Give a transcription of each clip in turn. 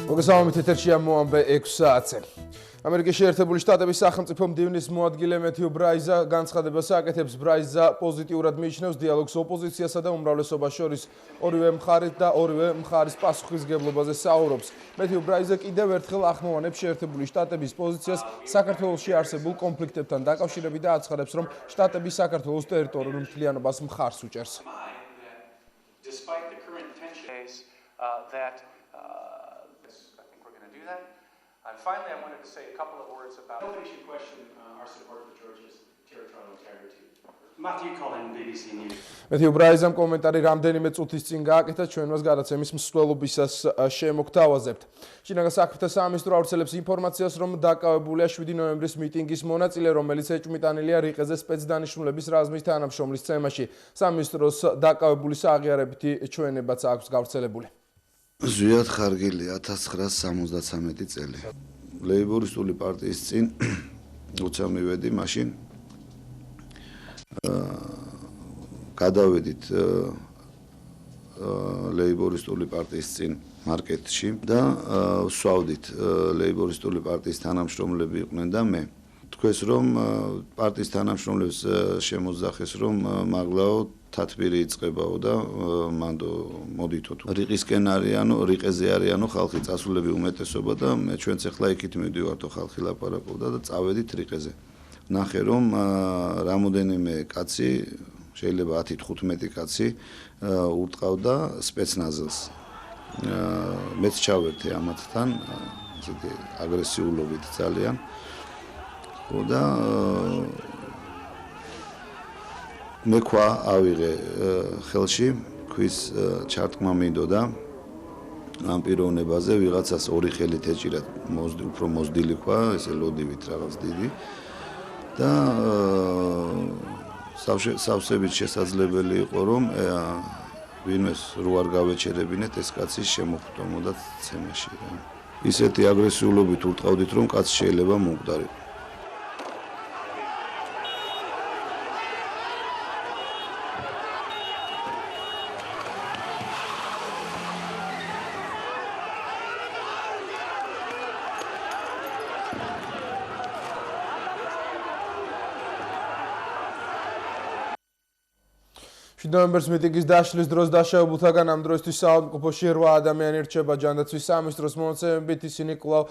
მოგესალმებით, ეთერშია მოამბე 6 საათზე. ამერიკის შეერთებული შტატების სახელმწიფო მდივნის მოადგილე მეთიუ ბრაიზა განცხადებას აკეთებს. ბრაიზა პოზიტიურად მიიჩნევს დიალოგს ოპოზიციასა და უმრავლესობას შორის ორივე მხარით და ორივე მხარის პასუხისმგებლობაზე საუბრობს. მეთიუ ბრაიზა კიდევ ერთხელ ახმოვანებს შეერთებული შტატების პოზიციას საქართველოში არსებულ კონფლიქტებთან დაკავშირებით და აცხადებს, რომ შტატები საქართველოს ტერიტორიულ მთლიანობას მხარს უჭერს. And finally, I wanted to say a couple of words about nobody should question our support for Georgia's territorial integrity. Matthew Collin, BBC News. მეთიუ ბრაიზამ კომენტარი რამდენიმე წუთის წინ გააკეთა ჩვენს გადაცემის მსვლელობისას შემოგთავაზებთ. შინაგან საქმეთა სამინისტრო ავრცელებს ინფორმაციას, რომ დაკავებულია 7 ნოემბრის მიტინგის მონაწილე, რომელიც ეჭვმიტანილია რიყეზე სპეცდანიშნულების რაზმის თანამშრომლის თემაში. სამინისტროს დაკავებული სააღიარებითი ჩვენებაც აქვს გავრცელებული. ზვიად ხარგილი 1973 წელი. ლეიბორისტული პარტიის წინ როცა მივედი, მაშინ გადავედით ლეიბორისტული პარტიის წინ მარკეტში და ვსვავდით ლეიბორისტული პარტიის თანამშრომლები იყვნენ და მე. თქვეს რომ პარტიის თანამშრომლებს შემოძახეს რომ მაღლაო თათბირი იწყებაო და მანდო მოდითო თუ რიყისკენ არიანო რიყეზე არიანო ხალხი წასულები უმეტესობა და ჩვენც ახლა იქით მივდივართო ხალხი ლაპარაკობდა და წავედით რიყეზე. ნახე რომ რამოდენიმე კაცი შეიძლება 10-15 კაცი ურტყავდა სპეცნაზელს. მეც ჩავერთე ამათთან ისეთი აგრესიულობით ძალიან და მე ყვა ავიღე ხელში ქვის ჩარტყმა მინდოდა ამ პიროვნებაზე ვიღაცას ორი ხელით ეჭირა უფრო მოზდილი ყვა ესე ლოდივით რაღაც დიდი და სავსებით შესაძლებელი იყო რომ ვინმეს რო არ გავეჩერებინეთ ეს კაცი შემოხვდომოდა ცემაში რა ისეთი აგრესიულობით ურტყავდით რომ კაცი შეიძლება მომკვდარიყო. ნოემბრის მიტინგის დაშლის დროს დაშავებულთაგან ამ დროისთვის საავადმყოფოში 8 ადამიანი რჩება ჯანდაცვის სამინისტროს მონაცემებით ისინი კვლავ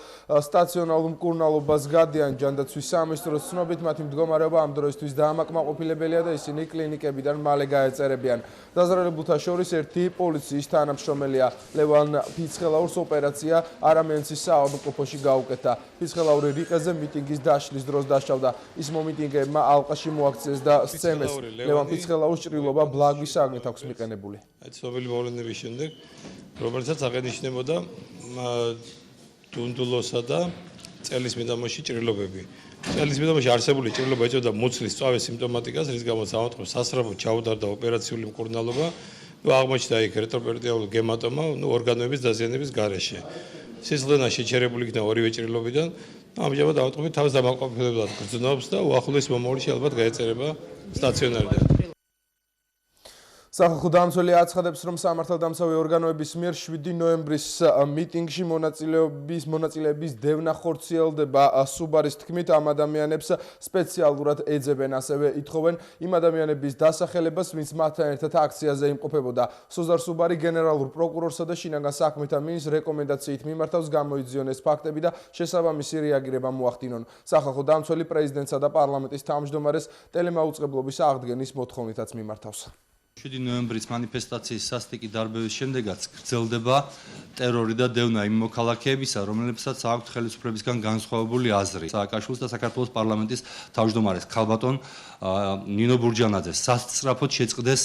სტაციონარულ მკურნალობას გადიან ჯანდაცვის სამინისტროს ცნობით მათი მდგომარეობა ამ დროისთვის დაამაკმაყოფილებელია და ისინი კლინიკებიდან მალე გაეწერებიან. დაზარალებულთა შორის ერთი პოლიციის თანამშრომელია. ლევან ფიცხელაურს ოპერაცია არამენცის საავადმყოფოში გაუკეთა. ფიცხელაური რიყეზე მიტინგის დაშლის დროს დაშავდა. ის მომიტინგეებმა ალყაში მოაქციეს და სცემეს. ლევან ფიცხელაურს ჭრილობა ბლაგვის საგნით აქვს მიყენებული. ცნობილი მოვლენების შემდეგ, რომელსაც აღენიშნებოდა დუნდულოსა და წელის მიდამოში ჭრილობები. წელის მიდამოში არსებული ჭრილობა ეწოდა მუცლის სწავლის სიმპტომატიკას, რის გამოც ავადმყოფს სასწრაფოდ ჩაუდარდა ოპერაციული მკურნალობა და აღმოჩნდა იქ რეტროპერიტიალური გემატომა ორგანოების დაზიანების გარეშე. სისხლდენა შეჩერებული იქნა ორივე ჭრილობიდან. ამჟამად ავადმყოფი თავს დამაკმაყოფილებლად გრძნობს და უახლოეს მომავალში ალბათ გაეწერება სტაციონარიდან. სახალხო დამცველი აცხადებს, რომ სამართალდამცავი ორგანოების მიერ 7 ნოემბრის მიტინგში მონაწილეების დევნა ხორციელდება. სუბარის თქმით, ამ ადამიანებს სპეციალურად ეძებენ, ასევე ითხოვენ იმ ადამიანების დასახელებას, ვინც მათთან ერთად აქციაზე იმყოფებოდა. სოზარ სუბარი გენერალურ პროკურორსა და შინაგან საქმეთა მინისტრს რეკომენდაციით მიმართავს გამოიძიონ ეს ფაქტები და შესაბამისი რეაგირება მოახდინონ. სახალხო დამცველი პრეზიდენტსა და პარლამენტის თავმჯდომარეს ტელემაუწყებლობის აღდგენის მოთხოვნითაც მიმართავს. 7 ნოემბრის მანიფესტაციის სასტიკი დარბევის შემდეგაც გრძელდება ტერორი და დევნა იმ მოქალაქეებისა, რომლებსაც აქვთ ხელისუფლებისგან განსხვავებული აზრი. სააკაშვილის და საქართველოს პარლამენტის თავმჯდომარეს ქალბატონ ნინო ბურჯანაძეს სასწრაფოდ შეწყდეს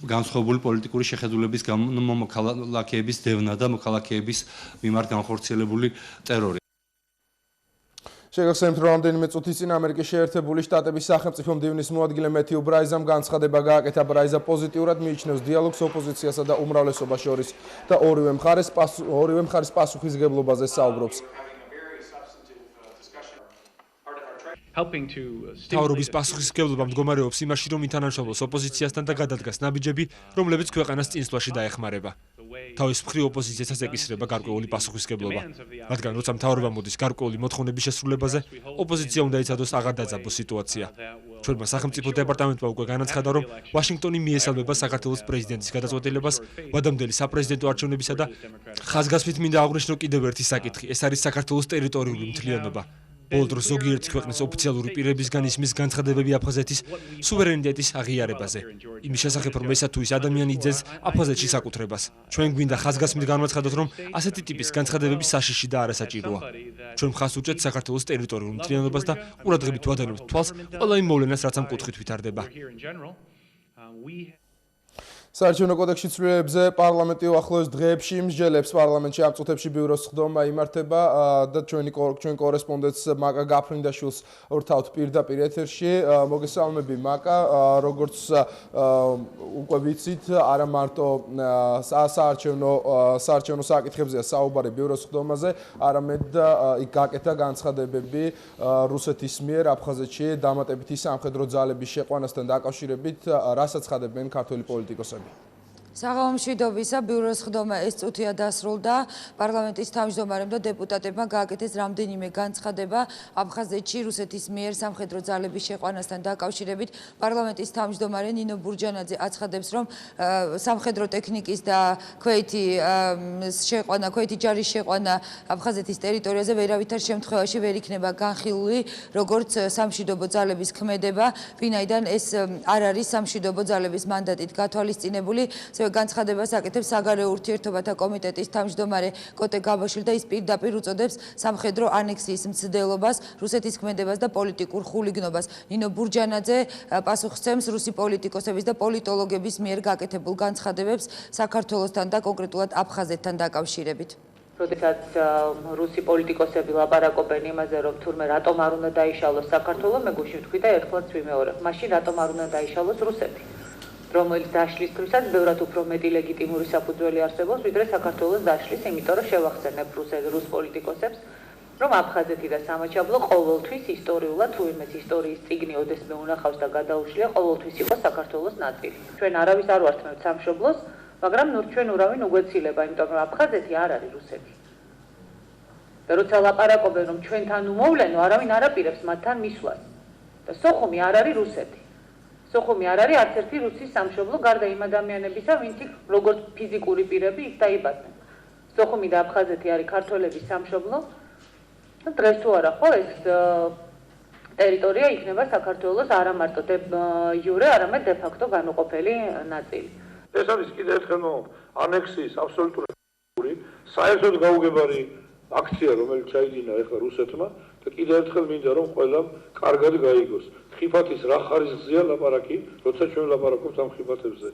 განსხვავებული პოლიტიკური შეხედულების მოქალაქეების დევნა და მოქალაქეების მიმართ განხორციელებული ტერორი. შეგახსენებთ, რომ რამდენიმე წუთის წინ ამერიკის შეერთებული შტატების სახელმწიფო მდივნის მოადგილე მეთიუ ბრაიზამ განცხადება გააკეთა. ბრაიზა პოზიტიურად მიიჩნევს დიალოგს ოპოზიციასა და უმრავლესობას შორის და ორივე მხარის პასუხისმგებლობაზე საუბრობს. მთავრობის პასუხისმგებლობა მდგომარეობს იმაში, რომ ითანამშრომლოს ოპოზიციასთან და გადადგას ნაბიჯები, რომლებიც ქვეყანას წინსვლაში დაეხმარება. თავის მხრივ ოპოზიციასაც ეკისრება გარკვეული პასუხისმგებლობა, რადგან როცა მთავრობა მოდის გარკვეული მოთხოვნების შესრულებაზე, ოპოზიცია უნდა იცადოს აღარ დაძაბოს სიტუაცია. ჩვენმა სახელმწიფო დეპარტამენტმა უკვე განაცხადა, რომ ვაშინგტონი მიესალმება საქართველოს პრეზიდენტის გადაწყვეტილებას ვადამდელი საპრეზიდენტო არჩევნებისა და ხაზგასმით მინდა აღვნიშნო კიდევ ერთი საკითხი, ეს არის საქართველოს ტერიტორიული მთლიანობა. ბოლო დროს ზოგიერთი ქვეყნის ოფიციალური პირებისგან ისმის განცხადებები აფხაზეთის სუვერენიტეტის აღიარებაზე. იმის შესახებ, რომ ესა თუ ის ადამიანი იძენს აფხაზეთში საკუთრებას. ჩვენ გვინდა ხაზგასმით განვაცხადოთ, რომ ასეთი ტიპის განცხადებები საშიში და არასაჭიროა. ჩვენ მხარს უჭერთ საქართველოს ტერიტორიულ მთლიანობას და ყურადღებით ვადევნებთ თვალს ყველა იმ მოვლენას, რაც ამ კუთხით ვითარდება. საარჩევნო კოდექსში ცვლილებზე პარლამენტი უახლოეს დღეებში მსჯელებს პარლამენტში ამ წუთებში ბიუროს ხდომა იმართება და ჩვენ კორესპონდენტს მაკა გაფრინდაშვილს ვრთავთ პირდაპირ ეთერში. მოგესალმები მაკა, როგორც უკვე ვიცით, არა მარტო საარჩევნო საკითხებზეა საუბარი ბიუროს ხდომაზე, არამედ იქ გაკეთა განცხადებები რუსეთის მიერ აფხაზეთში დამატებითი სამხედრო ძალების შეყვანასთან დაკავშირებით, რასაც ხადებენ ქართველი პოლიტიკოსები. საღამო მშვიდობისა, ბიუროს ხდომა ეს წუთია დასრულდა. პარლამენტის თავმჯდომარემ და დეპუტატებმა გააკეთეს რამდენიმე განცხადება აფხაზეთში რუსეთის მიერ სამხედრო ძალების შეყვანასთან დაკავშირებით. პარლამენტის თავმჯდომარე ნინო ბურჯანაძე აცხადებს, რომ სამხედრო ტექნიკის და ქვეითი ჯარის შეყვანა აფხაზეთის ტერიტორიაზე ვერავითარ შემთხვევაში ვერ იქნება განხილული, როგორც სამშვიდობო ძალების ქმედება, ვინაიდან ეს არ არის სამშვიდობო ძალების მანდატით გათვალისწინებული. განცხადებას აკეთებს საგარეო ურთიერთობათა კომიტეტის თავმჯდომარე კოტე გაბაშვილი და ის პირდაპირ უწოდებს სამხედრო ანექსიის მცდელობას, რუსეთის ქმედებას და პოლიტიკურ ხულიგნობას. ნინო ბურჯანაძე პასუხსცემს რუსი პოლიტიკოსების და პოლიტოლოგების მიერ გაკეთებულ განცხადებებს საქართველოსთან და კონკრეტულად აფხაზეთთან დაკავშირებით. როდესაც რუსი პოლიტიკოსები ლაპარაკობენ იმაზე, რომ თურმე რატომ არ უნდა დაიშალოს საქართველო, მე გუშინ ვთქვი და ერთხელაც ვიმეორებ, მაშინ რატომ არ უნდა დაიშალოს რუსეთი? რომელიც დაშლისთვისაც ბევრად უფრო მეტი ლეგიტიმური საფუძველი არსებობს, ვიდრე საქართველოს დაშლის, იმიტომ რომ შევახსენებ რუს პოლიტიკოსებს, რომ აფხაზეთი და სამაჩაბლო ყოველთვის ისტორიულად, თუ იმეს ისტორიის წიგნი ოდესმე უნახავს და გადაუშლია, ყოველთვის იყო საქართველოს ნაწილი. ჩვენ არავის არ ვართმევთ სამშობლოს, მაგრამ ჩვენ ურავინ უგვეცილება, იმიტომ რომ აფხაზეთი არ არის რუსეთი. და როცა ლაპარაკობენ, რომ ჩვენთან უმოვლენო, არავინ არ აპირებს მათთან მისვლას. და სოხუმი არ არის რუსეთი. სოხუმი არ არის არც ერთი რუსის სამშობლო, გარდა იმ ადამიანებისა, ვინც იქ როგორც ფიზიკური პირები იქ დაიბადნენ. სოხუმი და აფხაზეთი არის ქართველების სამშობლო. და დღეს თუ არა ხო ეს ტერიტორია იქნება საქართველოს არა მარტო იურე, არამედ დე ფაქტო განუყოფელი ნაწილი. ეს არის კიდევ ერთხელ ანექსიის აბსოლუტური საერთოდ გაუგებარი აქცია, რომელიც ჩაიდინა ეხლა რუსეთმა და კიდევ ერთხელ მინდა რომ ყველამ კარგად გაიგოს. ხიფათის რა ხარისხზეა ლაპარაკი, როცა ჩვენ ლაპარაკობთ ამ ხიფათებზე.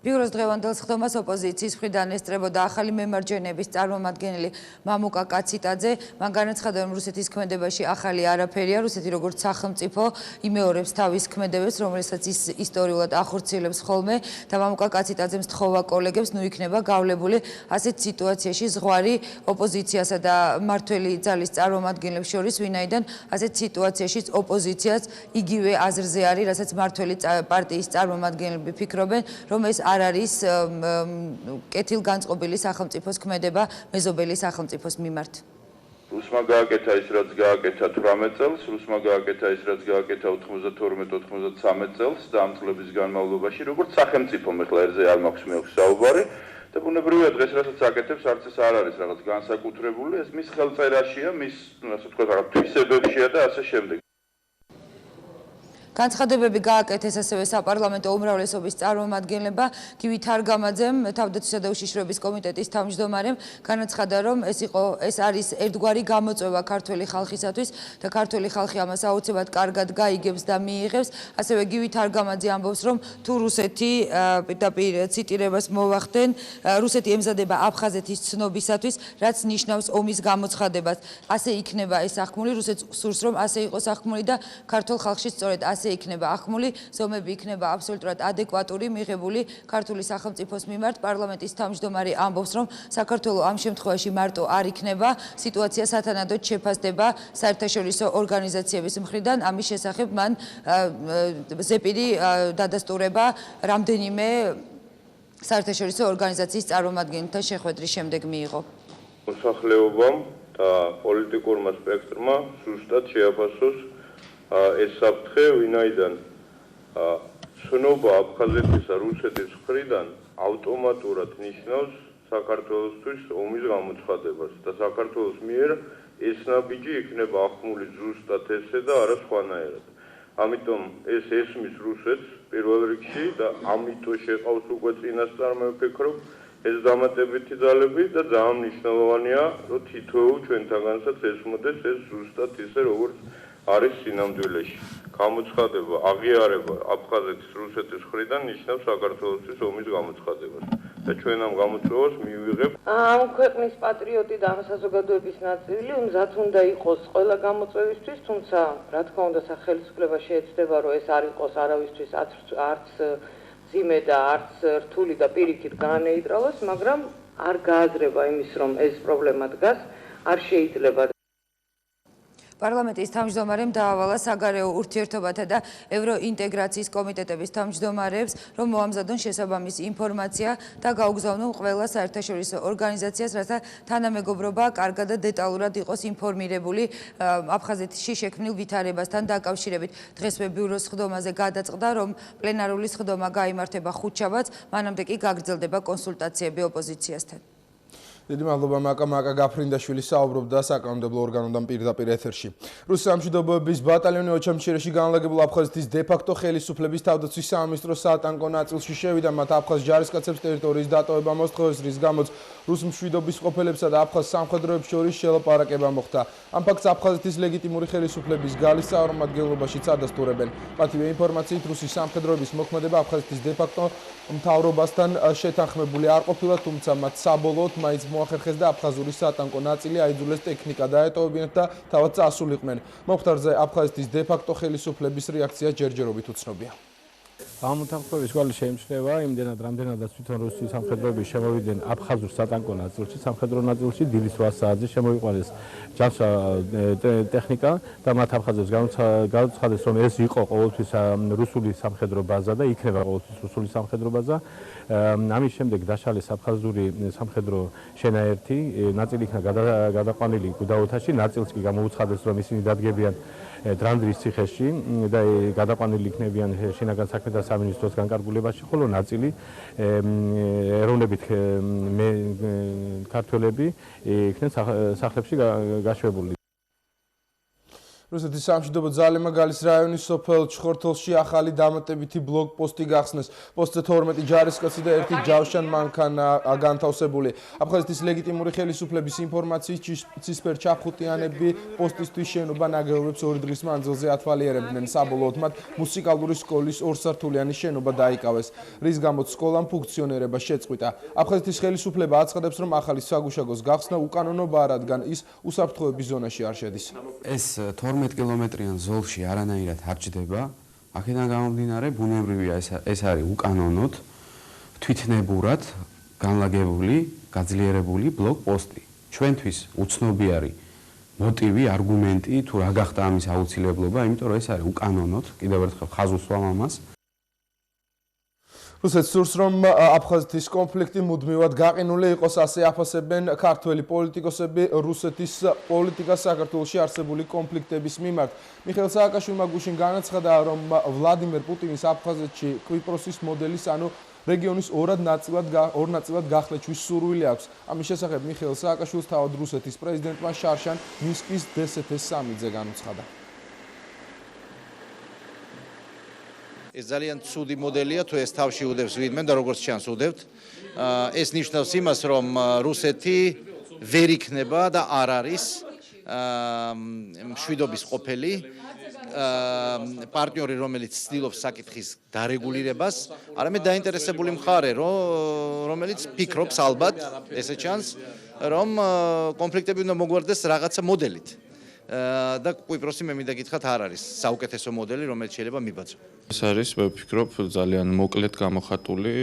ბიუროს დღევანდელ ხდომას ოპოზიციის მხრიდან ესწრებოდა ახალი მემარჯვენეების წარმომადგენელი მამუკა კაციტაძე. მან განაცხადა, რომ რუსეთის ქმედებაში ახალი არაფერია, რუსეთი როგორც სახელმწიფო იმეორებს თავის ქმედებებს, რომელსაც ის ისტორიულად ახორციელებს ხოლმე და მამუკა კაციტაძემ სთხოვა კოლეგებს, ნუ იქნება გავლებული ასეთ სიტუაციაში ზღვარი ოპოზიციასა და მმართველი ძალის წარმომადგენლებს შორის, ვინაიდან ასეთ სიტუაციაში ოპოზიციაც იგივე აზრზე არის, რასაც მმართველი პარტიის წარმომადგენლები ფიქრობენ, რომ ეს არ არის კეთილგანწყობილი სახელმწიფოს ქმედება მეზობელი სახელმწიფოს მიმართ. რუსმა გააკეთა ის, რაც გააკეთა 18 წელს, რუსმა გააკეთა ის, რაც გააკეთა 92-93 წელს და ამ წლების განმავლობაში, როგორც სახელმწიფომ ეხლა ერზე არ მაქვს საუბარი და ბუნებრივია დღეს რასაც აკეთებს, არც ეს არ არის რაღაც განსაკუთრებული, ეს მის ხელწერაშია, მის, ასე ვთქვათ, რაღაც თვისებებშია და ასე შემდეგ. განცხადებები გააკეთეს ასევე საპარლამენტო უმრავლესობის წარმომადგენლებმა. გივი თარგამაძემ, თავდაცვისა და უშიშროების კომიტეტის თავმჯდომარემ, განაცხადა, რომ ეს არის ერთგვარი გამოწვევა ქართველი ხალხისათვის და ქართველი ხალხი ამას აუცილებლად კარგად გაიგებს და მიიღებს. ასევე გივი თარგამაძე ამბობს, რომ თუ რუსეთი პირდაპირ ციტირებას მოვახდენ, რუსეთი ემზადება აფხაზეთის ცნობისათვის, რაც ნიშნავს ომის გამოცხადებას. ასე იქნება ეს სახმული, რუსეთს სურს, რომ ასე იყოს სახმული და ქართულ ხალხში სწორედ ასე ასე იქნება ახმული, ზომები იქნება აბსოლუტურად ადეკვატური, მიღებული ქართული სახელმწიფოს მიმართ. პარლამენტის თავმჯდომარე ამბობს, რომ საქართველოს ამ შემთხვევაში მარტო არ იქნება, სიტუაცია სათანადოდ შეფასდება საერთაშორისო ორგანიზაციების მხრიდან. ამის შესახებ მან ზეპირი დადასტურება რამდენიმე საერთაშორისო ორგანიზაციის წარმომადგენელთან შეხვედრის შემდეგ მიიღო. მოსახლეობამ და პოლიტიკურმა სპექტრმა ზუსტად შეაფასოს ეს საფრთხე, ვინაიდან ცნობა აფხაზეთისა რუსეთის მხრიდან ავტომატურად ნიშნავს საქართველოსთვის ომის გამოცხადებას და საქართველოს მიერ ეს ნაბიჯი იქნება ახმული ზუსტად ესე და არა სხვანაირად. ამიტომ ეს ესმის რუსეთს პირველ რიგში და ამიტომ შეყავს უკვე წინასწარ მე ვფიქრობ ეს დამატებითი ძალები და ძალიან მნიშვნელოვანია რომ თითოეულ ჩვენთაგანსაც ესმოდეს ეს ზუსტად ისე როგორც არის სინამდვილეში. გამოცხადება აღიარება აფხაზეთის რუსეთის მხრიდან ნიშნავს საქართველოსთვის ომის გამოცხადებას და ჩვენ ამ გამოწვევას მივიღებთ. ამ ქვეყნის პატრიოტი და ამ საზოგადოების ნაწილი მზად უნდა იყოს ყველა გამოწვევისთვის, თუმცა რა თქმა უნდა სახელმწიფო შეეცდება რომ ეს არ იყოს არავისთვის არც ძიმე და არც რთული და პირიქით გაანეიტრალოს, მაგრამ არ გააზრება იმის რომ ეს პრობლემა დგას, არ შეიძლება. პარლამენტის თავმჯდომარემ დაავალა საგარეო ურთიერთობათა და ევროინტეგრაციის კომიტეტების თავმჯდომარეებს, რომ მოამზადონ შესაბამისი ინფორმაცია და გაუგზავნონ ყველა საერთაშორისო ორგანიზაციას, რათა თანამეგობრობა კარგად და დეტალურად იყოს ინფორმირებული აფხაზეთში შექმნილ ვითარებასთან დაკავშირებით. დღესვე ბიუროს სხდომაზე გადაწყდა, რომ პლენარული სხდომა გაიმართება ხუთშაბათს, მანამდე კი გაგრძელდება კონსულტაციები ოპოზიციასთან. დიდი მადლობა მაკა გაფრინდაშვილი საუბრობდა საკანონმდებლო ორგანოდან პირდაპირ ეთერში. რუსეთის სამშვიდობოების ბატალიონი ოჩამჩირეში განლაგებულ აფხაზეთის დე-ფაქტო ხელისუფლების თავდაცვის სამინისტროს საატანკო ნაწილში შევიდა, მათ აფხაზ ჯარისკაცებს ტერიტორიის დატოვება მოსთხოვეს, რის გამოც რუს მშვიდობის ყოფილებსა და აფხაზ სამხედროებს შორის შელაპარაკება მოხდა. ამ ფაქტს აფხაზეთის ლეგიტიმური ხელისუფლების გალის წარმომადგენლობაშიც ადასტურებენ. მათივე ინფორმაციით რუსის სამხედროების მოქმედება აფხაზეთის დე-ფაქტო მთავრობასთან შეთანხმებული არ ყოფილა, თუმცა მათ საბოლოოდ მაინც მოახერხეს და აფხაზური სატანკო ნაწილი აიძულეს ტექნიკა დაეტოვებინათ და თავად წასულიყვნენ. მომხდარზე აფხაზეთის დე-ფაქტო ხელისუფლების რეაქცია ჯერჯერობით უცნობია. ამ უთანხმოების კვალი შეიმჩნევა იმდენად, რამდენადაც თვითონ რუსეთის სამხედროები შემოვიდნენ აფხაზურ სატანკო ნაწილში, სამხედრო ნაწილში დილის 8 საათზე შემოიყვანეს ჯანსაღ ტექნიკა და მათ აფხაზებს გაუცხადეს, რომ ეს იყო ყოველთვის რუსული სამხედრო ბაზა და იქნება ყოველთვის რუსული სამხედრო ბაზა. ამის შემდეგ დაშალეს აფხაზური სამხედრო შენაერთი, ნაწილი იქნა გადაყვანილი გუდაუთაში, ნაწილს კი გამოუცხადეს, რომ ისინი დადგებიან დრანდრის ციხეში და გადაყვანილი იქნებიან შინაგან საქმეთა სამინისტროს განკარგულებაში, ხოლო ნაწილი ეროვნებით ქართველები იქნენ სახლებში გაშვებული. რუსეთის სამშვიდობო ძალებმა გალის რაიონის სოფელ ჩხორთოლში ახალი დამატებითი ბლოკპოსტი გახსნეს. პოსტზე 12 ჯარისკაცი და 1 ჯავშან მანქანა განთავსებული. აფხაზეთის ლეგიტიმური ხელისუფლების ინფორმაციით ცისფერ ჩაფხუტიანები პოსტისთვის შენობა ნაგებობებს 2 დღის მანძილზე ათვალიერებდნენ. საბოლოოდ მათ მუსიკალური სკოლის 2 სართულიანი შენობა დაიკავეს, რის გამოც სკოლამ ფუნქციონირება შეწყვიტა. აფხაზეთის ხელისუფლება აცხადებს, რომ ახალი საგუშაგოს გახსნა უკანონოა, რადგან ის უსაფრთხოების ზონაში არ შედის. ეს 12 კილომეტრიან ზოლში არანაირად არ ჯდება. აქედან გამომდინარე, ბუნებრივია ეს არის უკანონოდ, თვითნებურად განლაგებული, გაძლიერებული ბლოკპოსტი. ჩვენთვის უცნობი მოტივი, არგუმენტი თუ რა გახდა ამის აუცილებლობა, იმიტომ რომ ეს არის უკანონოდ, კიდევ ერთხელ ხაზს უსვამ ამას. რუსეთს სურს, რომ აფხაზეთის კონფლიქტი მუდმივად გაყინული იყოს, ასე აფასებენ ქართველი პოლიტიკოსები რუსეთის პოლიტიკას საქართველოში არსებული კონფლიქტების მიმართ. მიხეილ სააკაშვილმა გუშინ განაცხადა, რომ ვლადიმერ პუტინის აფხაზეთში კვიპროსის მოდელის, ანუ რეგიონის ორ ნაწილად გახლეჩვის სურვილი აქვს. ამის შესახებ მიხეილ სააკაშვილს თავად რუსეთის პრეზიდენტმა შარშან მინსკის დსთ-ს სამიძე განუცხადა. ეს ძალიან ცუდი მოდელია, თუ ეს თავში უდევს ვინმე და როგორც ჩანს უდევთ. ეს ნიშნავს იმას, რომ რუსეთი ვერ იქნება და არ არის მშვიდობის ყოფილი პარტნიორი, რომელიც ცდილობს საკითხის დარეგულირებას, არამედ დაინტერესებული მხარე, რომელიც ფიქრობს ალბათ, ესე ჩანს, რომ კონფლიქტები უნდა მოგვარდეს რაღაცა მოდელით. და კვიპროსი მე მინდა გითხრათ არ არის საუკეთესო მოდელი, რომელიც შეიძლება მიბაძო. ეს არის, მე ვფიქრობ, ძალიან მოკლედ გამოხატული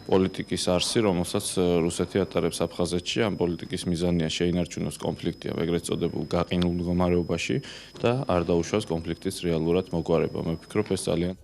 პოლიტიკის არსი, რომელსაც რუსეთი ატარებს აფხაზეთში. ამ პოლიტიკის მიზანია შეინარჩუნოს კონფლიქტი ეგრეთ წოდებულ გაყინულ მდგომარეობაში და არ დაუშვას კონფლიქტის რეალურად მოგვარება. მე ვფიქრობ, ეს ძალიან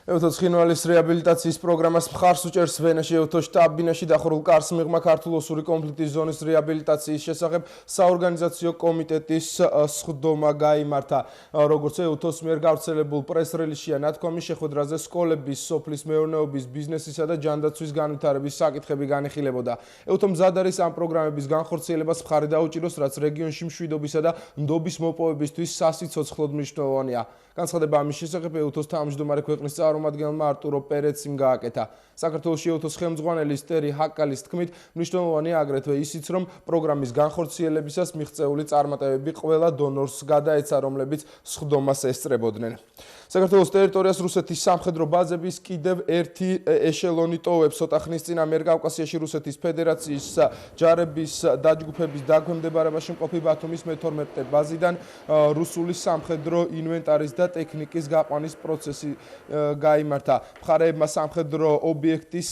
ევთო ცხინვალის რეაბილიტაციის პროგრამას მხარს უჭერს ვენაში ევთო შტაბ-ბინაში დახურულ კარს მიღმა ქართულ-ოსური კონფლიქტის ზონის რეაბილიტაციის შესახებ საორგანიზაციო კომიტეტის სხდომა გაიმართა. როგორც ევთოს მიერ გავრცელებულ პრეს-რელიზშია ნათქვამი შეხვედრაზე სკოლების, სოფლის მეურნეობის, ბიზნესისა და ჯანდაცვის განვითარების საკითხები განიხილებოდა. ევთო მზად არის ამ პროგრამების განხორციელებას მხარი დაუჭიროს, რაც რეგიონში მშვიდობისა და ნდობის მოპოვებისთვის სასიცოცხლოდ მნიშვნელოვანია. განცხადება ამის შესახებ ევთოს თავმჯდომარე ქვეყნის წარმომადგენელმა არტურო პერეციმ გააკეთა. საქართველოში ევთოს ხელმძღვანელის ტერი ჰაკალის თქმით, მნიშვნელოვანია აგრეთვე ისიც, რომ პროგრამის განხორციელებისას მიღწეული წარმატებები ყველა დონორს გადაეცა, რომლებიც სხდომას ესწრებოდნენ. საქართველოს ტერიტორიას რუსეთის სამხედრო ბაზების კიდევ ერთი ეშელონი ტოვებს. ცოტა ხნის წინ ამიერკავკასიაში რუსეთის ფედერაციის ჯარების დაჯგუფების დაქვემდებარებაში მყოფი ბათუმის მე-12 ბაზიდან რუსული სამხედრო ინვენტარის და ტექნიკის გაყვანის პროცესი გაიმართა. მხარეებმა სამხედრო ობიექტის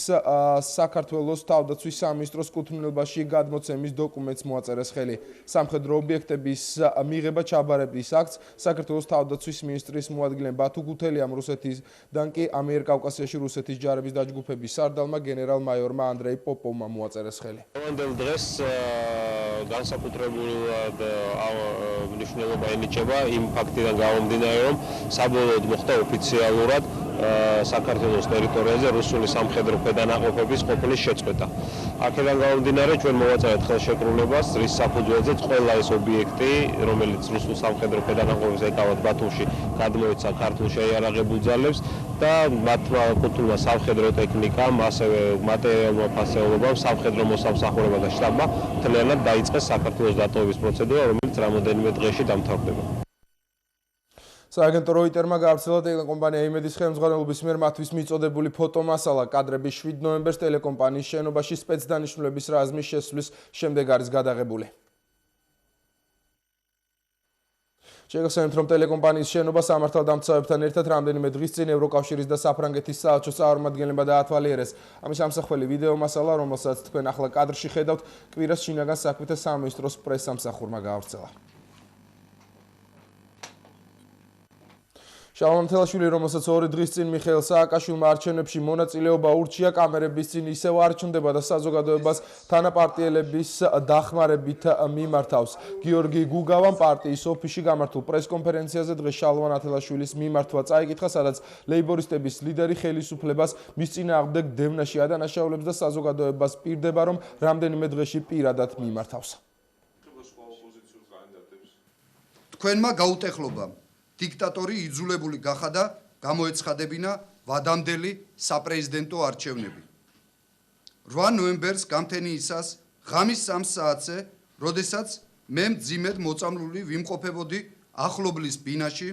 საქართველოს თავდაცვის სამინისტროს კუთვნილებაში გადმოცემის დოკუმენტს მოაწერეს ხელი. სამხედრო ობიექტების მიღება ჩაბარების აქტს საქართველოს თავდაცვის მინისტრის მოადგილემ ბათუ გუთელიამ რუსეთიდან კი ამიერკავკასიაში რუსეთის ჯარების დაჯგუფების სარდალმა გენერალ-მაიორმა ანდრეი პოპოვმა მოაწერეს ხელი. დღევანდელ დღეს განსაკუთრებულად მნიშვნელობა ენიჭება იმ ფაქტიდან გამომდინარე, რომ საბოლოოდ მოხდა ოფიციალურად საქართველოს ტერიტორიაზე რუსული სამხედრო ქვედანაყოფების ყოფნის შეწყვეტა. აქედან გამომდინარე ჩვენ მოვაწევთ ხელშეკრულებას, რის საფუძველზეც ყველა ეს ობიექტი, რომელიც რუსულ სამხედრო ქვედანაყოფებს ეკავათ ბათუმში, გადმოეცა ქართულ შეიარაღებულ ძალებს და მათმა კუთვნილმა სამხედრო ტექნიკამ, ასევე მატერიალურმა ფასეულობამ, სამხედრო მოსამსახურებამ და შტაბმა მთლიანად დაიწყეს საქართველოს დატოვების პროცედურა, რომელიც რამოდენიმე დღეში დამთავრდება. სააგენტო როიტერმა გავრცელა ტელეკომპანია იმედის ხელმძღვანელობის მიერ მათთვის მიწოდებული ფოტომასალა. კადრები 7 ნოემბერს ტელეკომპანიის შენობაში სპეცდანიშნულების რაზმის შესვლის შემდეგ არის გადაღებული. შეგახსენებთ, რომ ტელეკომპანიის შენობა სამართალდამცავებთან ერთად რამდენიმე დღის წინ ევროკავშირის და საფრანგეთის საელჩო წარმომადგენლებმა დაათვალიერეს. ამის ამსახველი ვიდეო მასალა, რომელსაც თქვენ ახლა კადრში ხედავთ, კვირას შინაგან საქმეთა სამინისტროს პრესსამსახურმა გაავრცელა. შალომ თელაშვილი, რომელსაც 2 დღის წინ მიხეილ სააკაშვილმა არჩევნებში მონაწილეობა ურჩია, კამერების წინ ისევ არჩნდება და საზოგადოებას თანაპარტიელების დახმარებით მიმართავს. გიორგი გუგავამ პარტიის ოფისში გამართულ პრესკონფერენციაზე დღეს შალომ თელაშვილის მიმართვა წაიკითხა, სადაც ლეიბორისტების ლიდერი ხელისუფლებას მის წინააღმდეგ დევნაში ადანაშაულებს და საზოგადოებას პირდება, რომ რამდენიმე დღეში პირადად მიმართავს. თქვენმა გაუტეხლობა დიქტატორი იძულებული გახადა გამოეცხადებინა ვადამდელი საპრეზიდენტო არჩევნები. 8 ნოემბერს გამთენიისას ღამის 3 საათზე, როდესაც მე მძიმედ მოწამლული ვიმყოფებოდი ახლობლის ბინაში,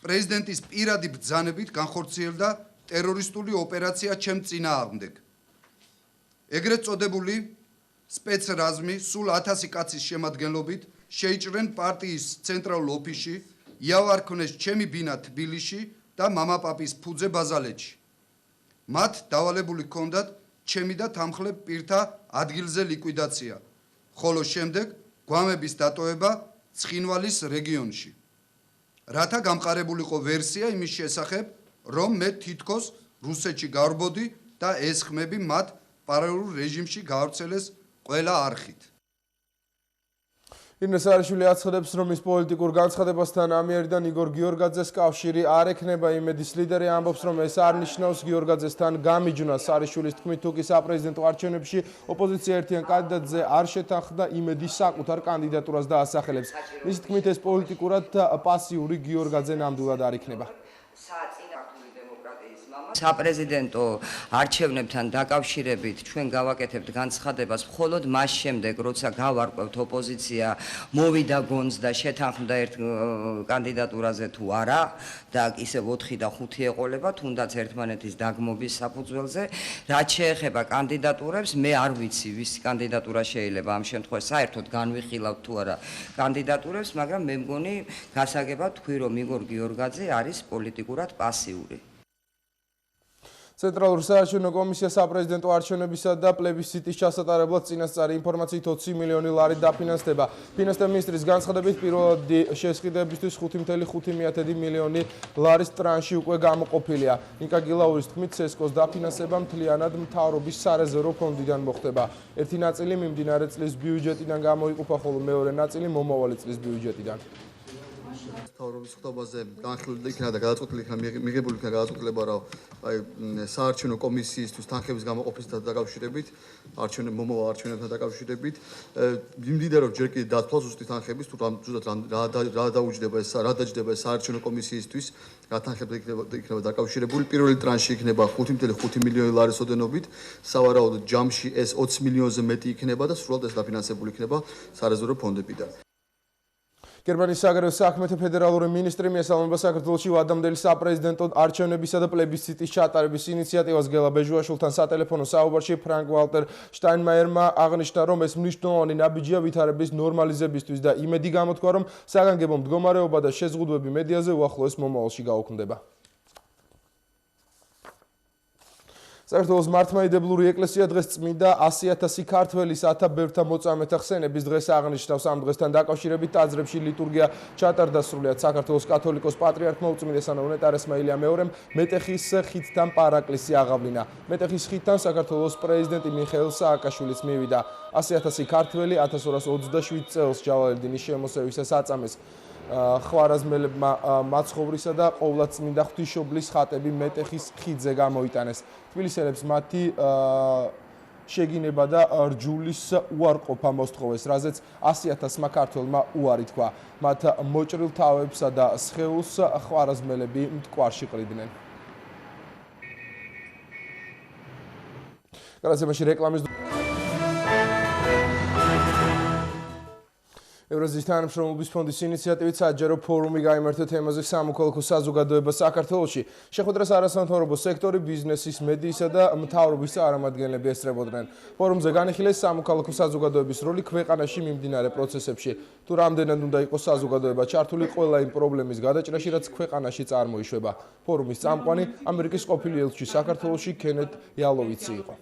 პრეზიდენტის პირადი ბრძანებით განხორციელდა ტერორისტული ოპერაცია ჩემ წინააღმდეგ. ეგრეთ წოდებული სპეცრაზმი სულ 1000 კაცის შემადგენლობით შეიჭრნენ პარტიის ცენტრალურ ოფისში, იავარქნეს ჩემი ბინა თბილისში და მამაპაპის ფუძე ბაზალეთში. მათ დავალებული ჰქონდათ ჩემი და თანმხლებ პირთა ადგილზე ლიკვიდაცია, ხოლო შემდეგ გვამების დატოვება ცხინვალის რეგიონში. რათა გამყარებულიყო ვერსია იმის შესახებ, რომ მე თითქოს რუსეთში გავრბოდი და ეს ხმები მათ პარალელურ რეჟიმში გაავრცელეს ყველა არხით. ირინე საარიშვილი აცხადებს, რომ ის პოლიტიკურ განცხადებასთან ამიერიდან იგორ გიორგაძეს კავშირი არ ექნება. იმედის ლიდერი ამბობს, რომ ეს არ ნიშნავს გიორგაძესთან გამიჯვნას. საარიშვილის თქმით, თუ კი საპრეზიდენტო არჩევნებში ოპოზიცია ერთიან კანდიდატზე არ შეთანხმდა, იმედი საკუთარ კანდიდატურას დაასახელებს. მისი თქმით, ეს პოლიტიკურად პასიური გიორგაძე ნამდვილად არ იქნება. საწინააღმდეგო დემოკრატიის მამა საპრეზიდენტო არჩევნებთან დაკავშირებით ჩვენ გავაკეთებთ განცხადებას მხოლოდ მას შემდეგ, როცა გავარკვევთ ოპოზიცია მოვიდა გონს და შეთანხმდა ერთ კანდიდატურაზე თუ არა და ისე 4 და 5 ეყოლება, თუნდაც ერთმანეთის დაგმობის საფუძველზე. რაც შეეხება კანდიდატურებს, მე არ ვიცი, ვის კანდიდატურა შეიძლება ამ შემთხვევაში საერთოდ განვიხილავთ თუ არა კანდიდატურებს, მაგრამ მე მგონი გასაგებად თქვი, რომ იგორ გიორგაძე არის პოლიტიკურად პასიური. ცენტრალურ საარჩევნო კომისიას საპრეზიდენტო არჩევნებისა და პლებისციტის ჩასატარებლად წინასწარი ინფორმაციით 20 მილიონი ლარი დაფინანსდება. ფინანსთა მინისტრის განცხადებით პირველადი შესყიდვებისთვის 5.5 მილიონი ლარის ტრანში უკვე გამოყოფილია. ნიკა გილაურის თქმით, სესკოს დაფინანსება მთლიანად მთავრობის სარეზერვო ფონდიდან მოხდება. ერთი ნაწილი მიმდინარე წლის ბიუჯეტიდან გამოიყოფა, ხოლო მეორე ნაწილი მომავალი წლის ბიუჯეტიდან. მთავრობის ხდობაზე განხილული იქნა და გადაწყვეტილი იქნა მიღებული იქნა გადაწყვეტილება, რომ აი საარჩევნო კომისიისთვის თანხების გამოყოფისთან დაკავშირებით, მომავალ არჩევნებთან დაკავშირებით, მიმდინარეობს ჯერ კიდევ დათვლა ზუსტი თანხების, თუ რა დაუჯდება ეს, რა დაჯდება ეს საარჩევნო კომისიისთვის, რა თანხები იქნება დაკავშირებული. პირველი ტრანში იქნება 5.5 მილიონი ლარის ოდენობით, სავარაუდოდ ჯამში ეს 20 მილიონზე მეტი იქნება და სრულად ეს დაფინანსებული იქნება სარეზერვო ფონდებიდან. გერმანიის საგარეო საქმეთა ფედერალური მინისტრი მიესალმება საქართველოში ვადამდელი საპრეზიდენტო არჩევნებისა და პლებისციტის ჩატარების ინიციატივას. გელა ბეჟუაშვილთან სატელეფონო საუბარში ფრანკ ვალტერ შტაინმაიერმა აღნიშნა, რომ ეს მნიშვნელოვანი ნაბიჯია ვითარების ნორმალიზებისთვის და იმედი გამოთქვა, რომ საგანგებო მდგომარეობა და შეზღუდვები მედიაზე უახლოეს მომავალში გაუქმდება. საქართველოს მართლმადიდებლური ეკლესია დღეს წმინდა 100,000 ქართველის ათა ბევრთა მოწამეთა ხსენების დღეს აღნიშნავს. ამ დღესთან დაკავშირებით ტაძრებში ლიტურგია ჩატარდა სრულიად საქართველოს კათოლიკოს პატრიარქმა უწმინდესანა უნეტარესმა ილია მეორემ მეტეხის ხიდთან პარაკლისი აღავლინა. მეტეხის ხიდთან საქართველოს პრეზიდენტი მიხეილ სააკაშვილიც მივიდა. 100,000 ქართველი 1227 წელს ჯავალედინის შემოსევისას აწამეს. ხვარაზმელებმა მაცხოვრისა და ყოვლადწმინდა ღვთისმშობლის ხატები მეტეხის ხიდზე გამოიტანეს. თბილისელებს მათი შეგინება და რჯულის უარყოფა მოსთხოვეს, რაზეც 100,000-მა ქართველმა უარი თქვა. მათ მოჭრილ თავებსა და სხეულს ხვარაზმელები მტკვარში ყრიდნენ. გადაცემაში რეკლამის ევრაზიის თანამშრომლობის ფონდის ინიციატივით საჯარო ფორუმი გაიმართა თემაზე სამოქალაქო საზოგადოება საქართველოში. შეხვედრას არასამთავრობო სექტორი, ბიზნესის, მედიისა და მთავრობის წარმომადგენლები ესწრებოდნენ. ფორუმზე განიხილეს სამოქალაქო საზოგადოების როლი ქვეყანაში მიმდინარე პროცესებში. თუ რამდენად უნდა იყოს საზოგადოება ჩართული ყველა იმ პრობლემის გადაჭრაში, რაც ქვეყანაში წარმოიშვება. ფორუმის წამყვანი ამერიკის ყოფილი ელჩი საქართველოში კენეთ იალოვიცი იყო.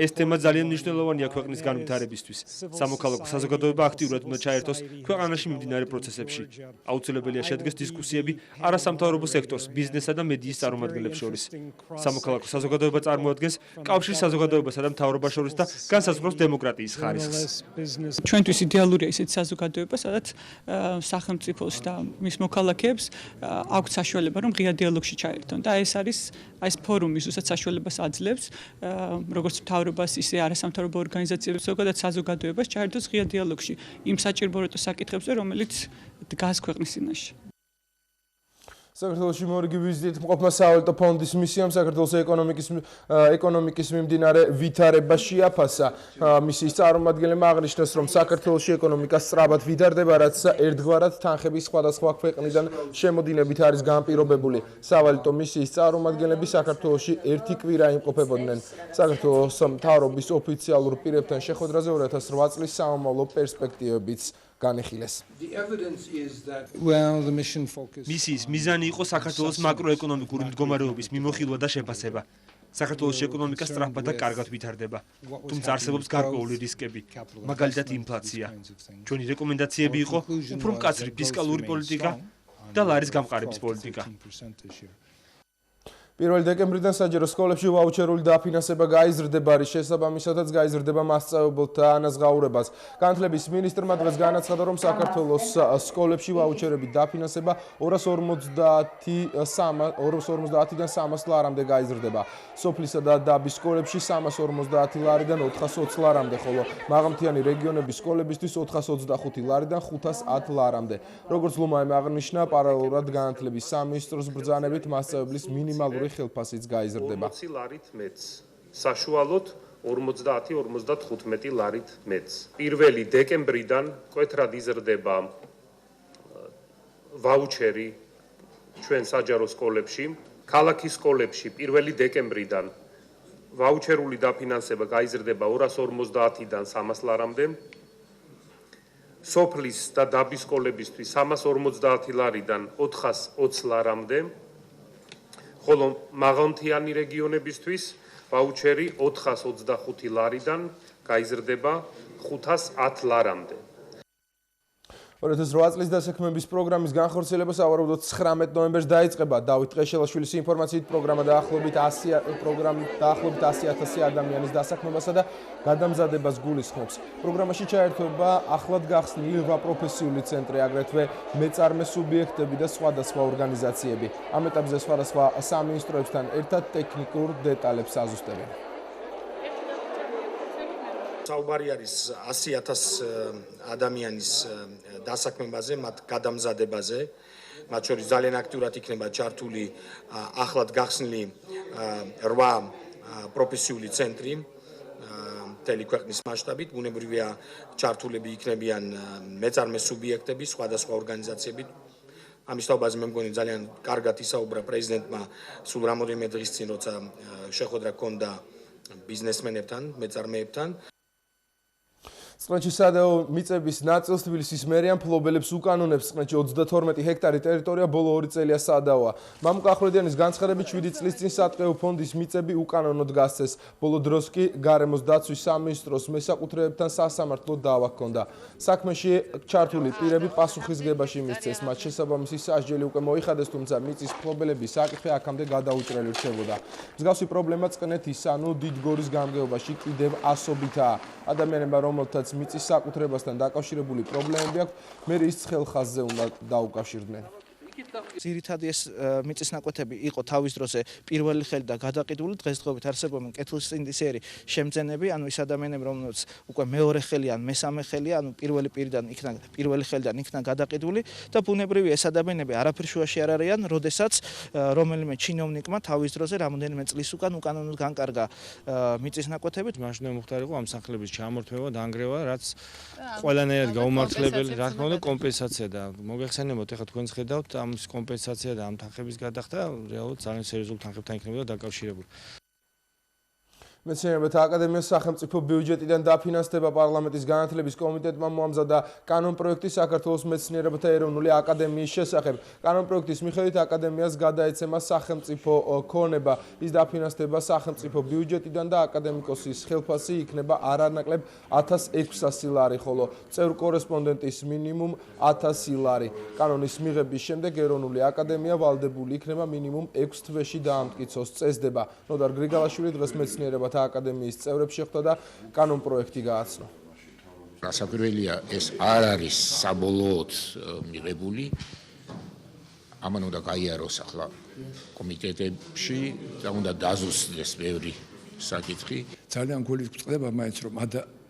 ეს თემა ძალიან მნიშვნელოვანია ქვეყნის განვითარებისთვის. სამოქალაქო საზოგადოება აქტიურად უნდა ჩაერთოს ქვეყანაში მიმდინარე პროცესებში. აუცილებელია შედგეს დისკუსიები არასამთავრობო სექტორს, ბიზნესსა და მედიის წარმომადგენლებს შორის. სამოქალაქო საზოგადოება წარმოადგენს კავშირს საზოგადოებასა და მთავრობას შორის და განსაზღვრავს დემოკრატიის ხარისხს. ჩვენთვის იდეალურია ისეთი საზოგადოება, სადაც სახელმწიფოს და მის მოქალაქეებს აქვთ საშუალება, რომ ღია დიალოგში ჩაერთონ და ეს არის ეს ფორუმი, ზუსტად საშუალებას აძლევს როგორც მთავრობას, ისე არასამთავრობო ორგანიზაციებს, ზოგადად საზოგადოებას ჩაერთოს ღია დიალოგში იმ საჭიროებათა საკითხებზე, რომელიც დგას ქვეყნის წინაშე. საქართველოში მორიგი ვიზიტით მყოფმა სავალუტო ფონდის მისიამ საქართველოს ეკონომიკის მიმდინარე ვითარება შეაფასა. მისიის წარმომადგენლებმა აღნიშნეს, რომ საქართველოში ეკონომიკა სწრაფად ვითარდება, რაც ერთგვარად თანხების სხვადასხვა ქვეყნიდან შემოდინებით არის განპირობებული. სავალუტო მისიის წარმომადგენლები საქართველოში ერთი კვირა იმყოფებოდნენ. საქართველოს მთავრობის ოფიციალურ პირებთან შეხვედრაზე 2008 წლის სამომავლო პერსპექტივებიც განიხილეს. მისიის მიზანი იყო საქართველოს მაკროეკონომიკური მდგომარეობის მიმოხილვა და შეფასება. საქართველოს ეკონომიკა სწრაფად და კარგად ვითარდება, თუმცა არსებობს გარკვეული რისკები, მაგალითად ინფლაცია. ჩვენი რეკომენდაციები იყო უფრო მკაცრი ფისკალური პოლიტიკა და ლარის გამყარების პოლიტიკა. 1 დეკემბრიდან საჯარო სკოლებში ვაუჩერული დაფინანსება გაიზრდება, რის შესაბამისადაც გაიზრდება მასწავლებელთა ანაზღაურებას. განათლების მინისტრმა დღეს განაცხადა, რომ საქართველოს სკოლებში ვაუჩერების დაფინანსება 250-დან 300 ლარამდე გაიზრდება. სოფლისა და დაბის სკოლებში 350 ლარიდან 420 ლარამდე, ხოლო მაღალმთიანი რეგიონების სკოლებისთვის 425 ლარიდან 510 ლარამდე. როგორც ლომაემ აღნიშნა, პარალელურად განათლების სამინისტროს ბრძანებით მასწავლებლის მინიმალური ხელფასიც გაიზრდება. 40 ლარით მეც. საშუალოდ 50-55 ლარით მეც. 1 დეკემბრიდან მკვეთრად იზრდება ვაუჩერი ჩვენ საჯარო სკოლებში. ქალაქის სკოლებში 1 დეკემბრიდან ვაუჩერული დაფინანსება გაიზრდება 250-დან 300 ლარამდე. სოფლის და დაბის სკოლებისთვის 350 ლარიდან 420 ლარამდე. ხოლო მაღალმთიანი რეგიონებისთვის ვაუჩერი 425 ლარიდან გაიზრდება 510 ლარამდე. 2008 წლის დასაქმების პროგრამის განხორციელება სავარაუდოდ 19 ნოემბერს დაიწყება. დავით ყეშელაშვილის ინფორმაციით პროგრამა დაახლოებით 100,000 ადამიანის დასაქმებასა და გადამზადებას გულისხმობს. პროგრამაში ჩაერთვება ახლად გახსნილი 8 პროფესიული ცენტრი, აგრეთვე მეწარმე სუბიექტები და სხვადასხვა ორგანიზაციები. ამ ეტაპზე სხვადასხვა სამინისტროებთან ერთად ტექნიკურ დეტალებს აზუსტებენ. საუბარი არის 100,000 ადამიანის დასაქმებაზე, მათ გადამზადებაზე, მათ შორის ძალიან აქტიურად იქნება ჩართული ახლად გახსნილი 8 პროფესიული ცენტრი მთელი ქვეყნის მასშტაბით, ბუნებრივია ჩართულები იქნებიან მეწარმე სუბიექტები, სხვადასხვა ორგანიზაციები. ამის თაობაზე მე მგონი ძალიან კარგად ისაუბრა პრეზიდენტმა სულ რამოდენიმე დღის წინ, როცა შეხვედრა ჰქონდა ბიზნესმენებთან, მეწარმეებთან. წყნეთში სადაო მიწების ნაწილს თბილისის მერია მფლობელებს უკანონებს. წყნეთში 32 ჰექტარი ტერიტორია ბოლო 2 წელია სადაოა. მამუკა ახვლედიანის განცხადებით 7 წლის წინ სატყეო ფონდის მიწები უკანონოდ გასცეს. ბოლო დროს კი გარემოს დაცვის სამინისტროს მესაკუთრეებთან სასამართლო დავა ჰქონდა. საქმეში ჩართული პირები პასუხისგებაში მისცეს. მათ შესაბამისი სასჯელი უკვე მოიხადეს, თუმცა მიწის მფლობელების საკითხი აქამდე გადაუჭრელი რჩებოდა. მსგავსი პრობლემა წყნეთის ანუ დიდგორის გამგეობაში კიდევ ასობითაა. ადამიანებმა, რომელთაც მიწის საკუთრებასთან დაკავშირებული პრობლემები აქვს, მერიის ცხელხაზზე უნდა დაუკავშირდნენ. ძირითადი ეს მიწის ნაკვეთები იყო თავის დროზე პირველი ხელი და გადაყიდული, დღესდღეობით არსებობენ კეთილსინდისეერი შემძენები, ანუ ის ადამიანები, რომელთაც უკვე მეორე ხელი ან მესამე ხელი, ანუ პირველი ხელიდან იქნა გადაყიდული და ბუნებრივია ეს ადამიანები არაფერ შუაში არ არიან, როდესაც რომელიმე ჩინოვნიკმა თავის დროზე რამოდენიმე წლის უკან უკანონოდ განკარგა მიწის ნაკვეთები. მაშინ მომხდარიყო ამ სახლების ჩამორთმევა, დანგრევა, რაც ყველანაირად გაუმართლებელი, რა თქმა უნდა, კომპენსაცია და მოგეხსენებათ, ეხლა თქვენს ხედავთ ამის კომპენსაცია და ამ თანხების გადახდა რეალურად ძალიან სერიოზულ თანხებთან იქნებოდა დაკავშირებული. მეცნიერებათა აკადემიას სახელმწიფო ბიუჯეტიდან დაფინანსდება. პარლამენტის განათლების კომიტეტმა მოამზადა კანონპროექტი საქართველოს მეცნიერებათა ეროვნული აკადემიის შესახებ. კანონპროექტის მიხედვით აკადემიას გადაეცემა სახელმწიფო ქონება. ის დაფინანსდება სახელმწიფო ბიუჯეტიდან და აკადემიკოსის ხელფასი იქნება არანაკლებ 1600 ლარი, ხოლო წევრ კორესპონდენტის მინიმუმ 1000 ლარი. კანონის მიღების შემდეგ ეროვნული აკადემია ვალდებული იქნება მინიმუმ 6 თვეში დაამტკიცოს წესდება. ნოდარ გრიგალაშვილი დღეს მეცნიერებათა აკადემიის წევრებს შეხვდა და კანონპროექტი გააცნო. გასაკვირველია, ეს არ არის საბოლოოდ მიღებული. ამან უნდა გაიაროს ახლა კომიტეტებში და უნდა დაზუსტდეს ბევრი საკითხი. ძალიან გულისწყდება მაინც რომ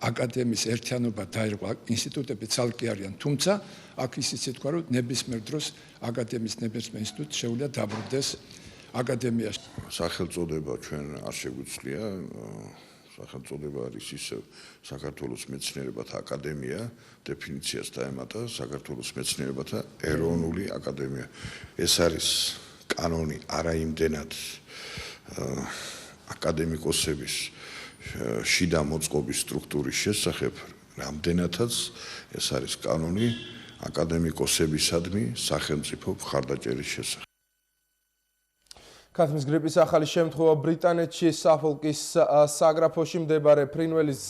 აკადემიის ერთიანობა დაირღვა, ინსტიტუტები ცალკე არიან, თუმცა აქ ისიც ითქვა, რომ ნებისმიერ დროს აკადემიის ნებისმიერ ინსტიტუტს შეუძლია დაბრუნდეს აკადემიაში. სახელწოდება ჩვენ არ შეგვიძლია, სახელწოდება არის ისევ საქართველოს მეცნიერებათა აკადემია, დეფინიციას დაემატა საქართველოს მეცნიერებათა ეროვნული აკადემია. ეს არის კანონი არაიმდენად აკადემიკოსების შიდა მოწყობის სტრუქტურის შესახებ, რამდენადაც ეს არის კანონი აკადემიკოსებისადმი სახელმწიფო მხარდაჭერის შესახებ. ქათმის გრიპის ახალი შემთხვევა ბრიტანეთში საფოლკის საგრაფოში მდებარე ფრინველის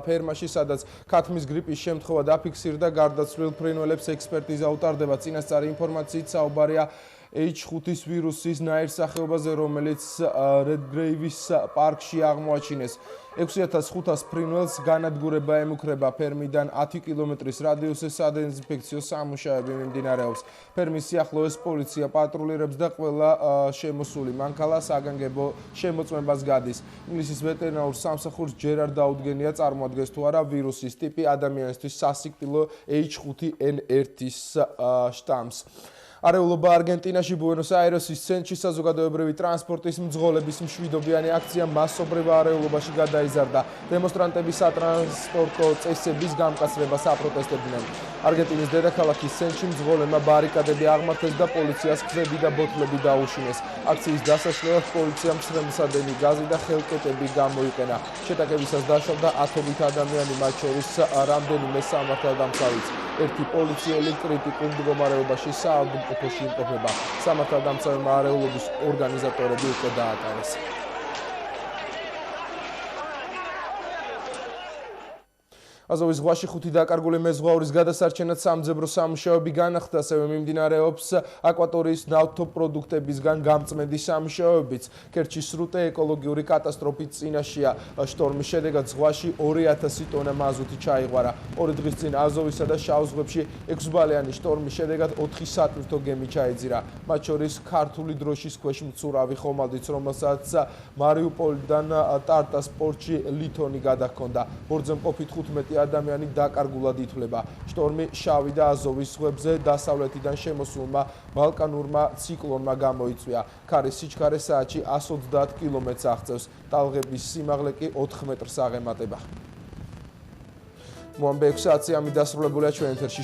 ფერმაში, სადაც ქათმის გრიპის შემთხვევა დაფიქსირდა. გარდაცვლილ ფრინველებს ექსპერტიზა უტარდება. წინასწარი ინფორმაციით საუბარია H5-ის ვირუსის ნაირსახეობაზე, რომელიც Redgrave-ის პარკში აღმოაჩინეს. 6500 ფრინველს განადგურება ემუქრება ფერმიდან 10 კილომეტრის რადიუსზე სადეზინფექციო სამუშაოები მიმდინარეობს. ფერმის სიახლოვეს პოლიცია პატრულირებს და ყველა შემოსული მანქანა საგანგებო შემოწმებას გადის. ინგლისის ვეტერინარულ სამსახურს ჯერ არ დაუდგენია წარმოადგენს თუ არა ვირუსის ტიპი ადამიანისთვის სასიკვდილო H5N1-ის შტამს. არეულობა არგენტინაში ბუენოს-აირესის ცენტრში საზოგადოებრივი ტრანსპორტის მძღოლების მშვიდობიანი აქცია მასობრივ არეულობაში გადაიზარდა. დემონსტრანტები სატრანსპორტო წესების გამკაცრებას აპროტესტებდნენ. არგენტინის დედაქალაქის ცენტრში მძღოლებმა ბარიკადები აღმართეს და პოლიციას გზები და ბოთლები დაუშინეს. აქციის დასაშლელად პოლიციამ მსხლელმსადენი გაზი და ხელკეტები გამოიყენა. შეტაკებისას დაშავდა 1000 ადამიანი, მათ შორის რამდენიმე სამართალდამცავიც. ერთი პოლიციელი კრიტიკულ მდგომარეობაში საავადმყოფოში იმყოფება. სამართალდამცავი არეულობის ორგანიზატორები უკვე დაატოვეს. აზოვის ზღვაში 5 დაკარგული მეზღვაურის გადასარჩენად სამძებრო სამუშაოები განახლდა, ასევე მიმდინარეობს აკვატორიის ნავთობპროდუქტებისგან გამწმენდი სამუშაოებიც. ქერჩის სრუტე ეკოლოგიური კატასტროფის წინაშეა. შტორმის შედეგად ზღვაში 2000 ტონა მაზუთი ჩაიღვარა. 2 დღის წინ აზოვისა და შავ ზღვებში 6 ბალიანი შტორმის შედეგად 4 სატვირთო გემი ჩაეძირა. მათ შორის ქართული დროშის ქვეშ მცურავი ხომალდიც, რომელსაც მარიუპოლიდან ტარტას პორტში ლითონი გადაჰქონდა. ბორცვზე მყოფი 15 ადამიანი დაკარგულად ითვლება. შტორმი შავი და აზოვის ზღვებზე დასავლეთიდან შემოსულმა ბალკანურმა ციკლონმა გამოიწვია. ქარის სიჩქარე საათში 130 კილომეტრს აღწევს. ტალღების სიმაღლე კი 4 მეტრს აღემატება. მოამბე 6 საათი ამით დასრულებულია ჩვენ ეთერში.